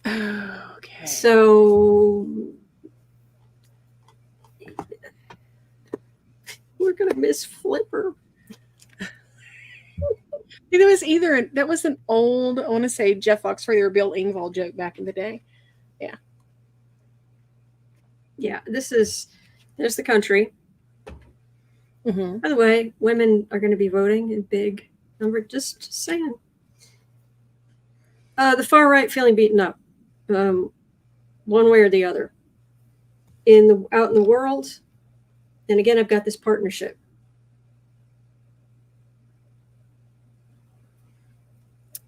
Okay. So we're gonna miss Flipper. That was an old, I want to say Jeff Foxworthy or Bill Engvall joke back in the day. Yeah, there's the country. Mm-hmm. By the way, women are going to be voting in big number. Just saying. The far right feeling beaten up, one way or the other, out in the world. And again, I've got this partnership.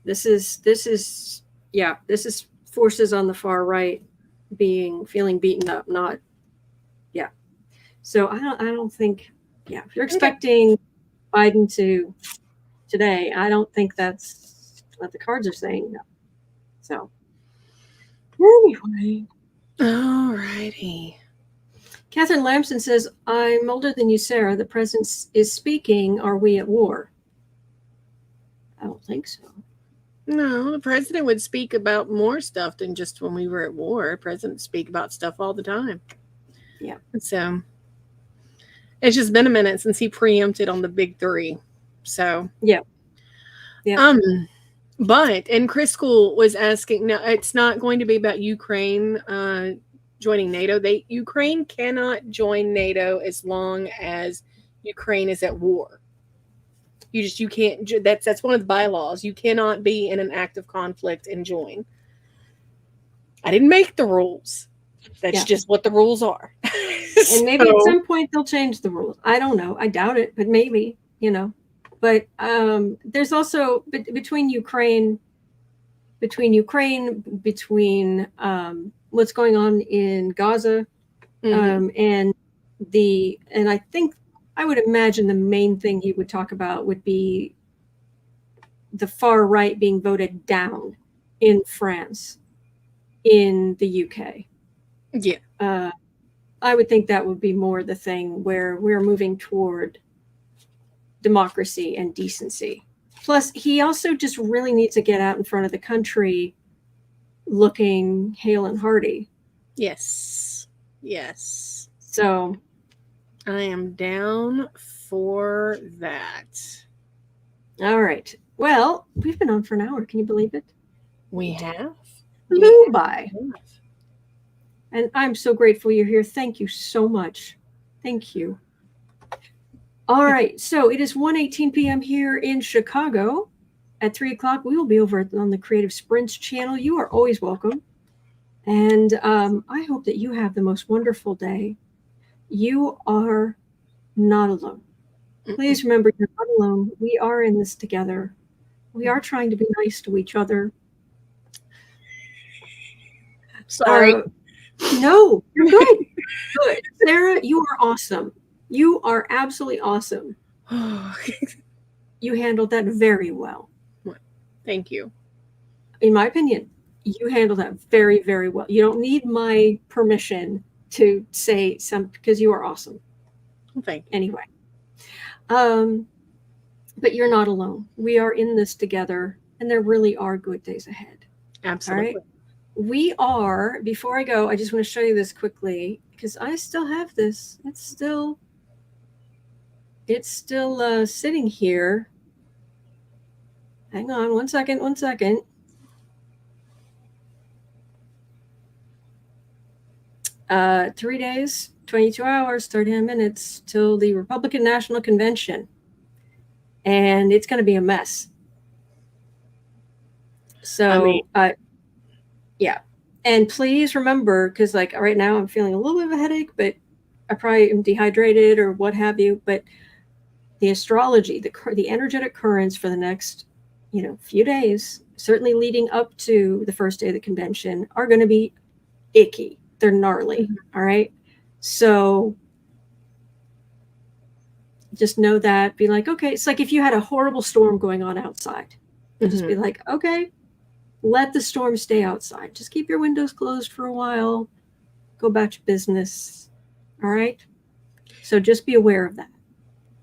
This is forces on the far right feeling beaten up, not. So I don't think Yeah, if you're expecting Biden to today, I don't think that's what the cards are saying. No. So, anyway. All righty. Catherine Lamson says, I'm older than you, Sarah. The president is speaking. Are we at war? I don't think so. No, the president would speak about more stuff than just when we were at war. Presidents speak about stuff all the time. Yeah. So it's just been a minute since he preempted on the big three. So yeah. Yeah. But and Chris School was asking. Now it's not going to be about Ukraine joining NATO. Ukraine cannot join NATO as long as Ukraine is at war. You can't. That's one of the bylaws. You cannot be in an active conflict and join. I didn't make the rules. That's just what the rules are. And maybe at some point they'll change the rules. I don't know. I doubt it, but maybe, But there's also between Ukraine, what's going on in Gaza, and I would imagine the main thing he would talk about would be the far right being voted down in France, in the UK. Yeah. I would think that would be more the thing where we're moving toward democracy and decency. Plus, he also just really needs to get out in front of the country looking hale and hearty. Yes. Yes. So I am down for that. All right. Well, we've been on for an hour. Can you believe it? We have. Flew by. And I'm so grateful you're here. Thank you so much. Thank you. All right. So it is 1:18 p.m. here in Chicago. At 3 o'clock, we will be over on the Creative Sprints channel. You are always welcome. And I hope that you have the most wonderful day. You are not alone. Please remember, you're not alone. We are in this together. We are trying to be nice to each other. Sorry. No, you're good. Good. Sarah, you are awesome. You are absolutely awesome. You handled that very well. Thank you. In my opinion, you handled that very, very well. You don't need my permission to say something because you are awesome. Thank you. Anyway. But you're not alone. We are in this together, and there really are good days ahead. Absolutely. All right? We are, before I go, I just want to show you this quickly because I still have this. It's still sitting here. Hang on one second. 3 days, 22 hours, 39 minutes till the Republican National Convention. And it's going to be a mess. So, yeah. And please remember, because like right now I'm feeling a little bit of a headache, but I probably am dehydrated or what have you. But the astrology, the energetic currents for the next, few days, certainly leading up to the first day of the convention, are going to be icky. They're gnarly. Mm-hmm. All right. So just know that. Be like, okay. It's like if you had a horrible storm going on outside. Mm-hmm. Just be like, okay, let the storm stay outside. Just keep your windows closed for a while. Go about your business. All right. So just be aware of that.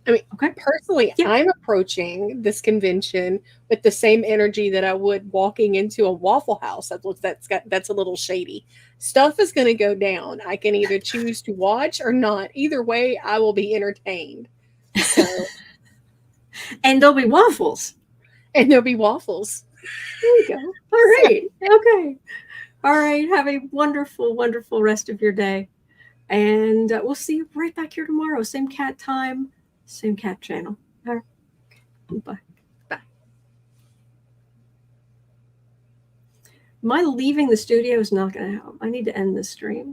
I mean, okay. Personally, yeah. I'm approaching this convention with the same energy that I would walking into a Waffle House. That's a little shady. Stuff is going to go down. I can either choose to watch or not. Either way, I will be entertained. So, and there'll be waffles. And there'll be waffles. There you go. All right. Okay. All right. Have a wonderful, wonderful rest of your day. And we'll see you right back here tomorrow. Same cat time. Same cat channel. All right. Bye. Bye. My leaving the studio is not going to help. I need to end this stream.